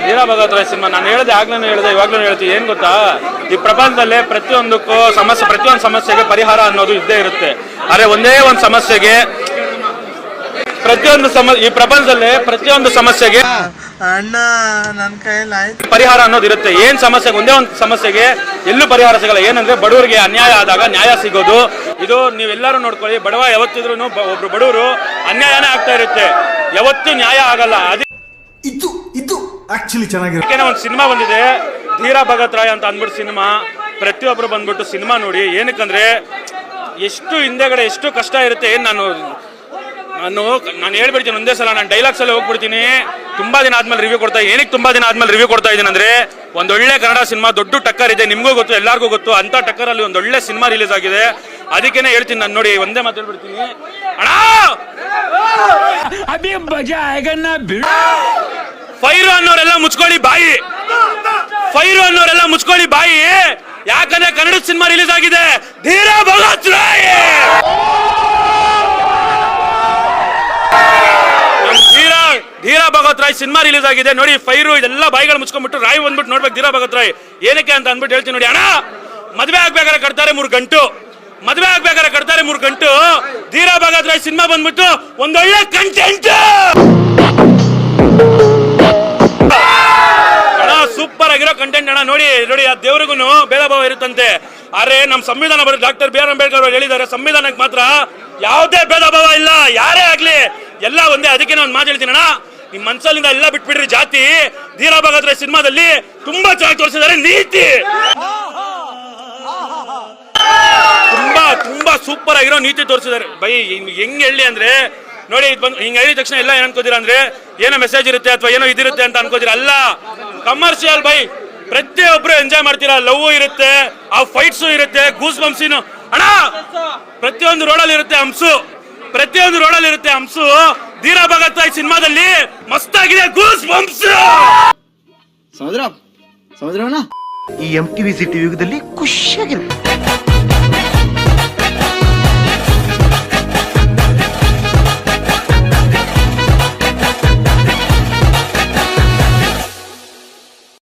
Dheera Bhagat Roy cinema ನಾನು ಹೇಳಿದೆ, ಆಗ್ಲೂ ಹೇಳಿದೆ, ಇವಾಗ್ಲೂ ಹೇಳ್ತೀವಿ. ಏನ್ ಗೊತ್ತಾ, ಈ ಪ್ರಪಂಚದಲ್ಲಿ ಪ್ರತಿಯೊಂದು ಸಮಸ್ಯೆಗೆ ಪರಿಹಾರ ಅನ್ನೋದು ಇದ್ದೇ ಇರುತ್ತೆ. ಆದ್ರೆ ಒಂದೇ ಒಂದು ಸಮಸ್ಯೆಗೆ ಈ ಪ್ರಪಂಚದಲ್ಲಿ ಪ್ರತಿಯೊಂದು ಸಮಸ್ಯೆಗೆ ಅಣ್ಣ ನನ್ನ ಕೈಯಲ್ಲಿ ಪರಿಹಾರ ಅನ್ನೋದು ಇರುತ್ತೆ. ಏನ್ ಸಮಸ್ಯೆಗೆ ಒಂದೇ ಒಂದು ಸಮಸ್ಯೆಗೆ ಎಲ್ಲೂ ಪರಿಹಾರ ಸಿಗಲ್ಲ. ಏನಂದ್ರೆ ಬಡವರಿಗೆ ಅನ್ಯಾಯ ಆದಾಗ ನ್ಯಾಯ ಸಿಗೋದು. ಇದು ನೀವೆಲ್ಲರೂ ನೋಡ್ಕೊಳ್ಳಿ, ಬಡವ ಯಾವತ್ತಿದ್ರು ಒಬ್ರು ಬಡವರು ಅನ್ಯಾಯನೇ ಆಗ್ತಾ ಇರುತ್ತೆ, ಯಾವತ್ತೂ ನ್ಯಾಯ ಆಗಲ್ಲ. ಇದು ಆಕ್ಚುಲಿ ಚೆನ್ನಾಗಿರುತ್ತೆ. ಒಂದು ಸಿನಿಮಾ ಬಂದಿದೆ ಧೀರಾ ಭಗತ್ ರಾಯ್ ಅಂತ ಅಂದ್ಬಿಟ್ಟು ಸಿನಿಮಾ. ಪ್ರತಿಯೊಬ್ರು ಬಂದ್ಬಿಟ್ಟು ಸಿನಿಮಾ ನೋಡಿ. ಏನಕ್ಕಂದ್ರೆ ಎಷ್ಟು ಹಿಂದೆಗಡೆ ಎಷ್ಟು ಕಷ್ಟ ಇರುತ್ತೆ. ನಾನು ಹೇಳ್ಬಿಡ್ತೀನಿ ಒಂದೇ ಸಲ, ನಾನು ಡೈಲಾಗ್ಸ್ ಅಲ್ಲಿ ಹೋಗ್ಬಿಡ್ತೀನಿ. ತುಂಬಾ ದಿನ ಆದ್ಮೇಲೆ ರಿವ್ಯೂ ಕೊಡ್ತಾ ಏನಕ್ಕೆ ತುಂಬಾ ದಿನ ಆದ್ಮೇಲೆ ರಿವ್ಯೂ ಕೊಡ್ತಾ ಇದ್ದೀನಿ ಅಂದ್ರೆ, ಒಂದೊಳ್ಳೆ ಕನ್ನಡ ಸಿನಿಮಾ ದೊಡ್ಡ ಟಕ್ಕರ್ ಇದೆ, ನಿಮ್ಗೂ ಗೊತ್ತು, ಎಲ್ಲಾರ್ಗೂ ಗೊತ್ತು. ಅಂತ ಟಕ್ಕರ್ ಅಲ್ಲಿ ಒಂದೊಳ್ಳೆ ಸಿನಿಮಾ ರಿಲೀಸ್ ಆಗಿದೆ. ಅದಕ್ಕೇನೆ ಹೇಳ್ತೀನಿ ನಾನು. ನೋಡಿ ಒಂದೇ ಮಾತು ಹೇಳ್ಬಿಡ್ತೀನಿ, ಫೈರು ಅನ್ನೋರೆಲ್ಲ ಮುಚ್ಕೊಳ್ಳಿ ಬಾಯಿ, ಫೈರು ಅನ್ನೋರೆಲ್ಲ ಮುಚ್ಕೊಳ್ಳಿ ಬಾಯಿ. ಯಾಕಂದ್ರೆ ಕನ್ನಡ ಸಿನಿಮಾ ರಿಲೀಸ್ ಆಗಿದೆ, ಧೀರಾ ಭಗತ್ ರಾಯ್. ಧೀರಾ ಭಗತ್ ರಾಯ್ ಸಿನಿಮಾ ರಿಲೀಸ್ ಆಗಿದೆ ನೋಡಿ. ಫೈರು ಇದೆಲ್ಲ ಬಾಯಿಗಳು ಮುಚ್ಕೊಂಡ್ಬಿಟ್ಟು ರಾಯ್ ಬಂದ್ಬಿಟ್ಟು ನೋಡ್ಬೇಕು ಧೀರಾ ಭಗತ್ ರಾಯ್ ಏನಕ್ಕೆ ಅಂತ ಅಂದ್ಬಿಟ್ಟು ಹೇಳ್ತೀನಿ ನೋಡಿ. ಅಣ್ಣ ಮದ್ವೆ ಆಗ್ಬೇಕಾದ್ರೆ ಕಟ್ತಾರೆ 3 ಗಂಟು, ಮದ್ವೆ ಆಗ್ಬೇಕಾದ್ರೆ ಕಟ್ತಾರೆ 3 ಗಂಟು. ಧೀರಾ ಭಗತ್ ರಾಯ್ ಸಿನಿಮಾ ಬಂದ್ಬಿಟ್ಟು ಒಂದೊಳ್ಳೆ ಕಂಟೆಂಟ್ ಅಣ್ಣ, ಸೂಪರ್ ಆಗಿರೋ ಕಂಟೆಂಟ್ ಅಣ್ಣ. ನೋಡಿ ಆ ದೇವ್ರಿಗೂ ಭೇದ ಭಾವ ಇರುತ್ತಂತೆ. ಆದ್ರೆ ನಮ್ ಸಂವಿಧಾನ ಬರೋ ಡಾಕ್ಟರ್ ಬಿ ಆರ್ ಅಂಬೇಡ್ಕರ್ ಅವರು ಹೇಳಿದ್ದಾರೆ, ಸಂವಿಧಾನಕ್ಕೆ ಮಾತ್ರ ಯಾವುದೇ ಭೇದ ಭಾವ ಇಲ್ಲ, ಯಾರೇ ಆಗ್ಲಿ ಎಲ್ಲ ಒಂದೇ. ಅದಕ್ಕೆ ನಾನು ಮಾತು ಹೇಳ್ತೀನಿ ಅಣ್ಣ, ನಿಮ್ ಮನ್ಸಲ್ಲಿಂದ ಎಲ್ಲ ಬಿಟ್ಬಿಡ್ರಿ ಜಾತಿ. ಧೀರಾ ಭಗತ್ ರಾಯ್ ಸಿನಿಮಾದಲ್ಲಿ ತುಂಬಾ ಚೆನ್ನಾಗಿ ತೋರಿಸಿದ್ದಾರೆ, ನೀತಿ ತುಂಬಾ ಸೂಪರ್ ಆಗಿರೋ ನೀತಿ ತೋರಿಸಿದ್ದಾರೆ ಬೈ. ಹೆಂಗ್ ಹೇಳಿ ಅಂದ್ರೆ ನೋಡಿ, ಹಿಂಗ್ ಹೇಳಿದ ತಕ್ಷಣ ಎಲ್ಲ ಏನ್ ಅನ್ಕೋತೀರಾ ಅಂದ್ರೆ ಏನೋ ಮೆಸೇಜ್ ಇರುತ್ತೆ ಅಥವಾ ಏನೋ ಇದಿರುತ್ತೆ ಅಂತ ಅನ್ಕೋತೀರಾ. ಅಲ್ಲ, ಕಮರ್ಷಿಯಲ್ ಬೈ. ಪ್ರತಿಯೊಬ್ರು ಎಂಜಾಯ್ ಮಾಡ್ತೀರಾ, ಲವ್ ಇರುತ್ತೆ, ಆ ಫೈಟ್ಸ್ ಇರುತ್ತೆ, ಗೂಸ್ ಬಂಪ್ಸಿನು ಅಣ್ಣ. ಪ್ರತಿಯೊಂದು ರೋಡಲ್ಲಿ ಇರುತ್ತೆ ಹಂಸು, ಪ್ರತಿಯೊಂದು ರೋಡಲ್ಲಿ ಇರುತ್ತೆ ಹಂಸು. ಧೀರಾ ಭಗತ್ ರಾಯ್ ಸಿನಿಮಾದಲ್ಲಿ ಮಸ್ತಾಗಿದೆ ಗೂಸ್ ಬಂಪ್ಸ್. ಸಮುದ್ರವನ ಈ MTV ಸಿಟಿ ಯುಗದಲ್ಲಿ ಖುಷಿಯಾಗಿರುತ್ತೆ.